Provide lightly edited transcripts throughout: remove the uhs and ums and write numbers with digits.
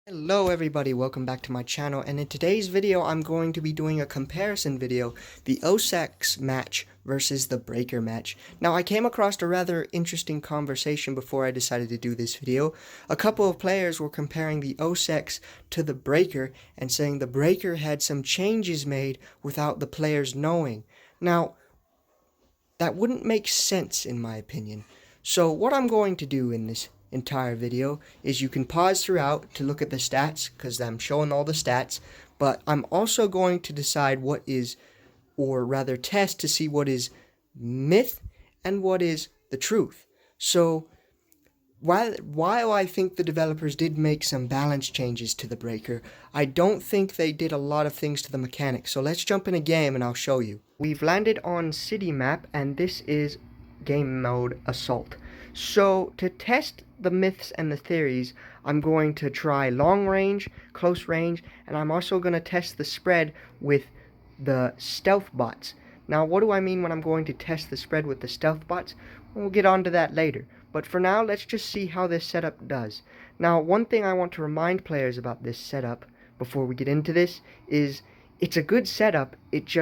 Hello everybody, welcome back to my channel, and in today's video I'm going to be doing a comparison video, the Ocex match versus the Breaker match. Now I came across a rather interesting conversation before I decided to do this video. A couple of players were comparing the Ocex to the Breaker and saying the Breaker had some changes made without the players knowing. Now, that wouldn't make sense in my opinion. So what I'm going to do in this entire video is you can pause throughout to look at the stats because I'm showing all the stats, but I'm also going to decide what is, or rather test to see what is myth and what is the truth. So while I think the developers did make some balance changes to the Breaker, I don't think they did a lot of things to the mechanics. So let's jump in a game and I'll show you. We've landed on city map and this is game mode assault. So to test the myths and the theories, I'm going to try long range, close range, and I'm also going to test the spread with the stealth bots. Now what do I mean when I'm going to test the spread with the stealth bots? We'll get onto that later. But for now, let's just see how this setup does. Now, one thing I want to remind players about this setup before we get into this is it's a good setup, it's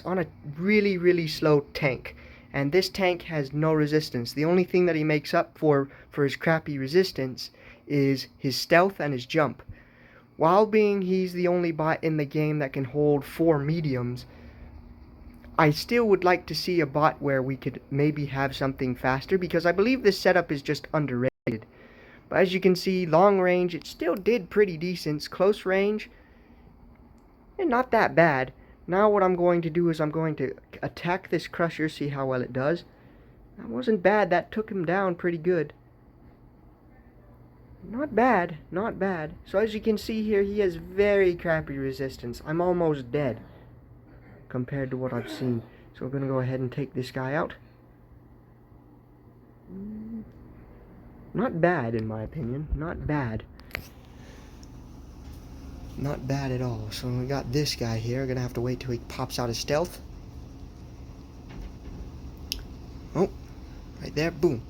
on a really slow tank. And this tank has no resistance. The only thing that he makes up for his crappy resistance is his stealth and his jump. While being he's the only bot in the game that can hold 4 mediums, I still would like to see a bot where we could maybe have something faster, because I believe this setup is just underrated. But as you can see, long range, it still did pretty decent. Close range, not that bad. Now what I'm going to do is I'm going to attack this crusher, see how well it does. That wasn't bad, that took him down pretty good. Not bad, not bad. So as you can see here, he has very crappy resistance. I'm almost dead compared to what I've seen. So we're going to go ahead and take this guy out. Not bad in my opinion, not bad. Not bad at all. So we got this guy here. We're going to have to wait till he pops out his stealth. Oh, right there, boom.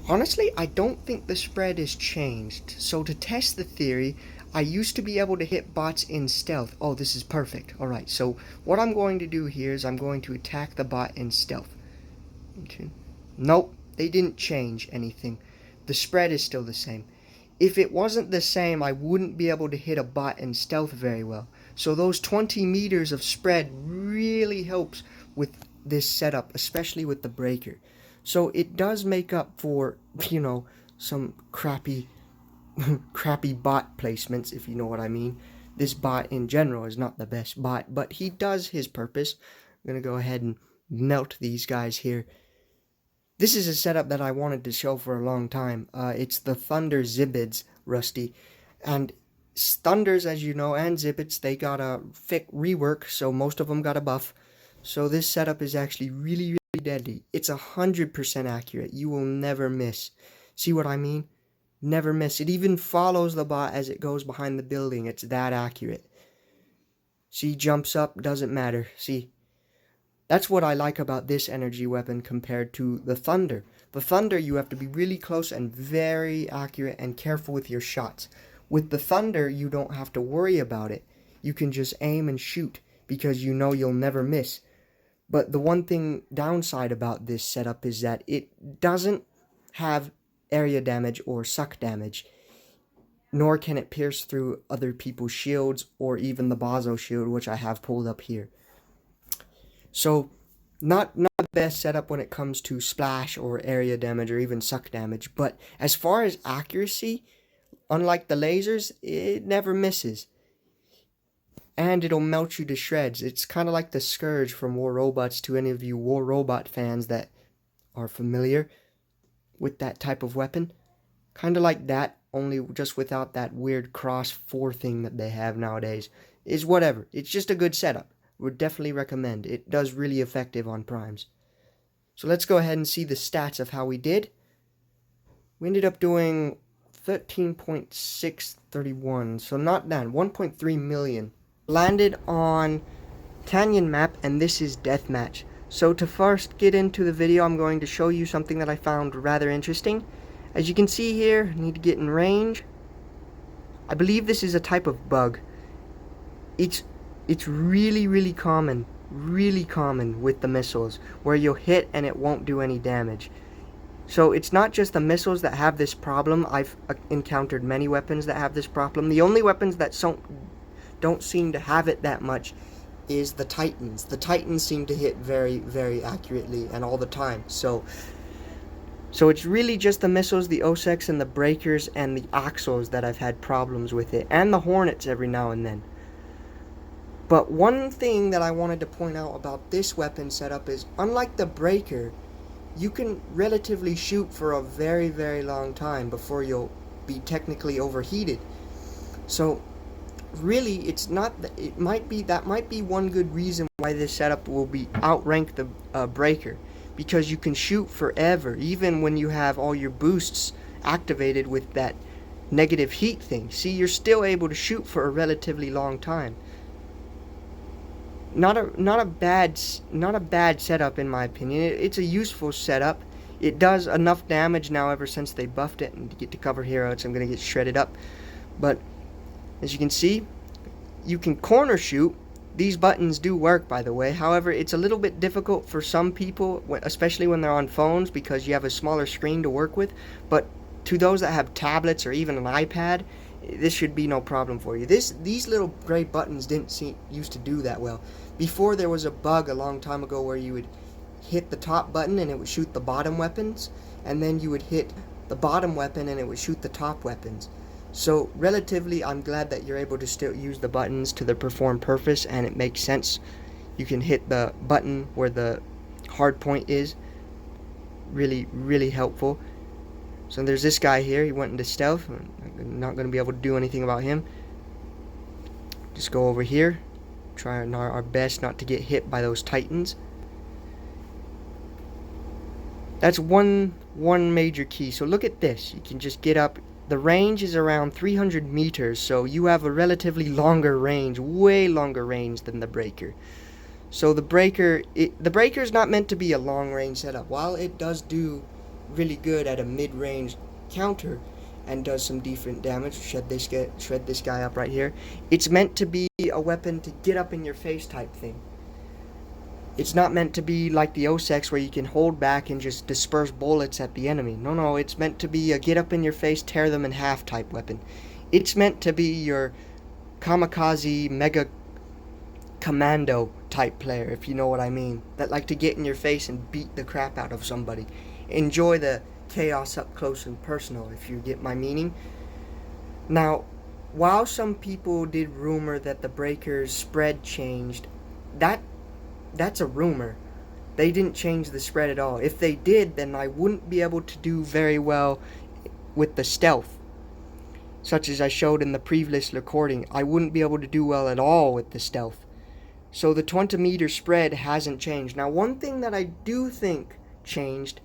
Honestly, I don't think the spread is changed. So to test the theory, I used to be able to hit bots in stealth. Oh, this is perfect. Alright, so what I'm going to do here is I'm going to attack the bot in stealth. Okay. Nope, they didn't change anything. The spread is still the same. If it wasn't the same, I wouldn't be able to hit a bot in stealth very well. So those 20 meters of spread really helps with this setup, especially with the Breaker. So it does make up for, you know, some crappy bot placements, if you know what I mean. This bot in general is not the best bot, but he does his purpose. I'm going to go ahead and melt these guys here. This is a setup that I wanted to show for a long time. It's the Thunder Zibids, Rusty. And Thunders, as you know, and Zibids, they got a rework, so most of them got a buff. So this setup is actually really deadly. It's 100% accurate. You will never miss. See what I mean? Never miss. It even follows the bot as it goes behind the building. It's that accurate. See, jumps up, doesn't matter. See? That's what I like about this energy weapon compared to the Thunder. The Thunder, you have to be really close and very accurate and careful with your shots. With the Thunder, you don't have to worry about it. You can just aim and shoot because you know you'll never miss. But the one thing downside about this setup is that it doesn't have area damage or suck damage, nor can it pierce through other people's shields or even the Bazo shield, which I have pulled up here. So, not the best setup when it comes to splash or area damage or even suck damage. But as far as accuracy, unlike the lasers, it never misses. And it'll melt you to shreds. It's kind of like the Scourge from War Robots, to any of you War Robot fans that are familiar with that type of weapon. Kind of like that, only just without that weird cross 4 thing that they have nowadays. Is whatever. It's just a good setup. Would definitely recommend. It does really effective on primes. So let's go ahead and see the stats of how we did. We ended up doing 13.631, so not bad. 1.3 million. Landed on Canyon map, and this is deathmatch. So to first get into the video, I'm going to show you something that I found rather interesting. As you can see here, I need to get in range. I believe this is a type of bug. It's really common with the missiles, where you'll hit and it won't do any damage. So it's not just the missiles that have this problem. I've encountered many weapons that have this problem. The only weapons that don't seem to have it that much is the Titans. The Titans seem to hit very accurately and all the time. So it's really just the missiles, the Ocex and the Breakers and the Axles that I've had problems with it, and the Hornets every now and then. But one thing that I wanted to point out about this weapon setup is, unlike the Breaker, you can relatively shoot for a very long time before you'll be technically overheated. So really, it's not. That might be one good reason why this setup will be outrank the Breaker, because you can shoot forever, even when you have all your boosts activated with that negative heat thing. See, you're still able to shoot for a relatively long time. Not a bad setup in my opinion. It's a useful setup. It does enough damage now ever since they buffed it, and to get to cover here, I'm gonna get shredded up. But as you can see, you can corner shoot. These buttons do work, by the way. However, it's a little bit difficult for some people, especially when they're on phones, because you have a smaller screen to work with. But to those that have tablets or even an iPad, this should be no problem for you. These little gray buttons used to do that well. Before, there was a bug a long time ago where you would hit the top button and it would shoot the bottom weapons, and then you would hit the bottom weapon and it would shoot the top weapons. So relatively, I'm glad that you're able to still use the buttons to their perform purpose, and it makes sense. You can hit the button where the hard point is. Really helpful. So there's this guy here. He went into stealth. I'm not going to be able to do anything about him. Just go over here. Try our best not to get hit by those Titans. That's one major key. So look at this. You can just get up. The range is around 300 meters, so you have a relatively longer range, way longer range than the Breaker. So the Breaker is not meant to be a long range setup. While it does do really good at a mid-range counter and does some decent damage, shred this guy up right here, it's meant to be a weapon to get up in your face type thing. It's not meant to be like the Ocex where you can hold back and just disperse bullets at the enemy. No, it's meant to be a get up in your face, tear them in half type weapon. It's meant to be your kamikaze mega commando type player, if you know what I mean. That like to get in your face and beat the crap out of somebody. Enjoy the chaos up close and personal, if you get my meaning. Now, while some people did rumor that the Breaker's spread changed, that's a rumor. They didn't change the spread at all. If they did, then I wouldn't be able to do very well with the stealth. Such as I showed in the previous recording, I wouldn't be able to do well at all with the stealth. So the 20 meter spread hasn't changed. Now, one thing that I do think changed,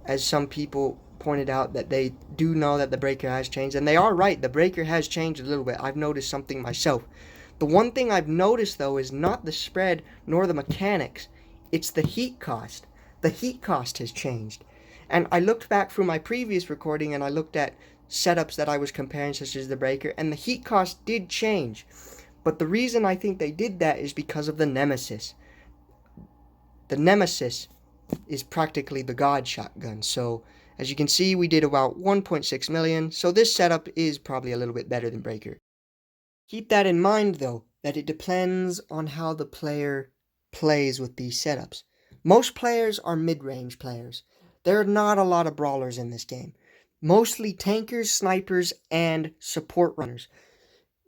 as some people pointed out that they do know that the Breaker has changed, and they are right, the Breaker has changed a little bit. I've noticed something myself. The one thing I've noticed, though, is not the spread nor the mechanics. It's the heat cost. The heat cost has changed. And I looked back through my previous recording and I looked at setups that I was comparing, such as the Breaker, and the heat cost did change. But the reason I think they did that is because of the Nemesis. The Nemesis is practically the God shotgun. So, as you can see, we did about 1.6 million. So this setup is probably a little bit better than Breaker. Keep that in mind, though, that it depends on how the player plays with these setups. Most players are mid-range players. There are not a lot of brawlers in this game. Mostly tankers, snipers, and support runners.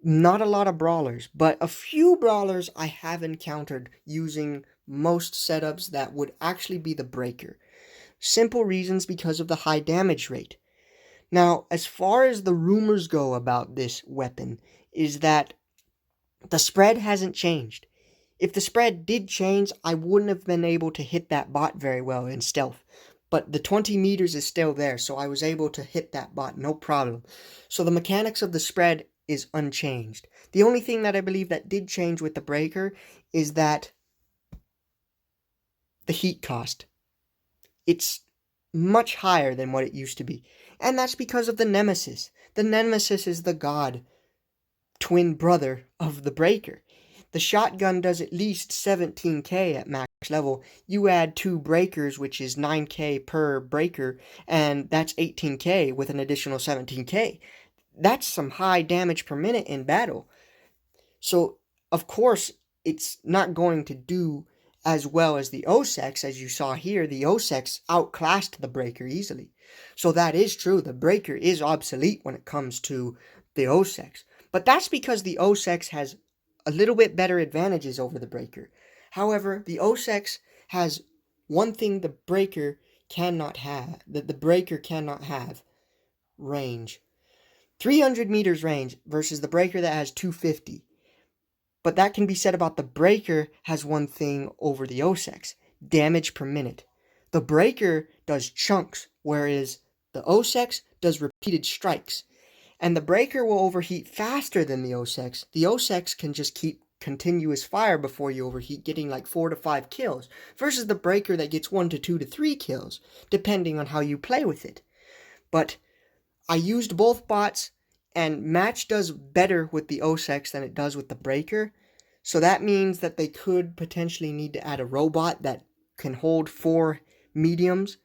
Not a lot of brawlers, but a few brawlers I have encountered using most setups that would actually be the Breaker. Simple reasons: because of the high damage rate. Now, as far as the rumors go about this weapon, is that the spread hasn't changed. If the spread did change, I wouldn't have been able to hit that bot very well in stealth. But the 20 meters is still there, so I was able to hit that bot, no problem. So the mechanics of the spread is unchanged. The only thing that I believe that did change with the Breaker is that the heat cost. It's much higher than what it used to be. And that's because of the Nemesis. The Nemesis is the god, twin brother of the Breaker. The shotgun does at least 17k at max level. You add 2 breakers, which is 9k per breaker, and that's 18k with an additional 17k. That's some high damage per minute in battle. So, of course, it's not going to do as well as the Ocex. As you saw here, the Ocex outclassed the Breaker easily. So that is true. The Breaker is obsolete when it comes to the Ocex. But that's because the Ocex has a little bit better advantages over the Breaker. However, the Ocex has one thing the Breaker cannot have, that the Breaker cannot have: range. 300 meters range versus the Breaker that has 250. But that can be said about the Breaker has one thing over the Ocex: damage per minute. The Breaker does chunks, whereas the Ocex does repeated strikes. And the Breaker will overheat faster than the Ocex. The Ocex can just keep continuous fire before you overheat, getting like 4 to 5 kills, versus the Breaker that gets 1 to 2 to 3 kills, depending on how you play with it. But I used both bots, and Match does better with the Ocex than it does with the Breaker. So that means that they could potentially need to add a robot that can hold 4 mediums.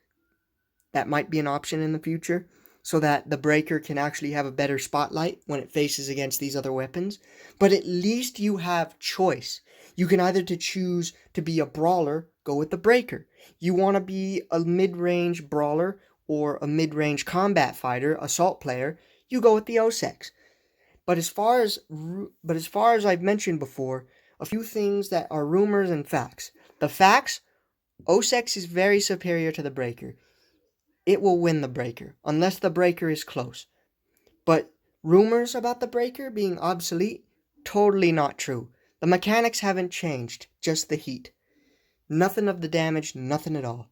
That might be an option in the future, so that the Breaker can actually have a better spotlight when it faces against these other weapons. But at least you have choice. You can either to choose to be a brawler, go with the Breaker. You want to be a mid-range brawler or a mid-range combat fighter, assault player, you go with the Ocex. But as far as I've mentioned before, a few things that are rumors and facts. The facts: Ocex is very superior to the Breaker. It will win the Breaker, unless the Breaker is close. But rumors about the Breaker being obsolete, totally not true. The mechanics haven't changed, just the heat. Nothing of the damage, nothing at all.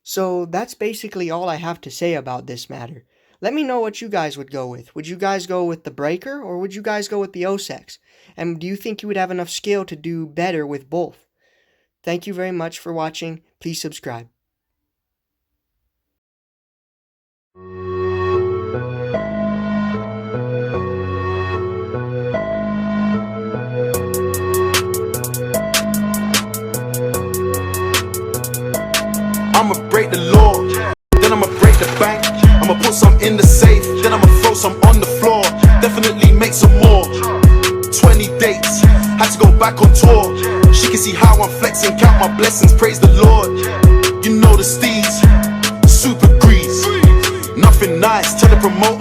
So that's basically all I have to say about this matter. Let me know what you guys would go with. Would you guys go with the Breaker, or would you guys go with the Ocex? And do you think you would have enough skill to do better with both? Thank you very much for watching. Please subscribe. I'ma break the law, then I'ma break the bank. I'ma put some in the safe, then I'ma throw some on the floor. Definitely make some more. 20 dates, had to go back on tour. She can see how I'm flexing, count my blessings, praise the Lord. You know the steez, super grease. Nothing nice, tell the promoter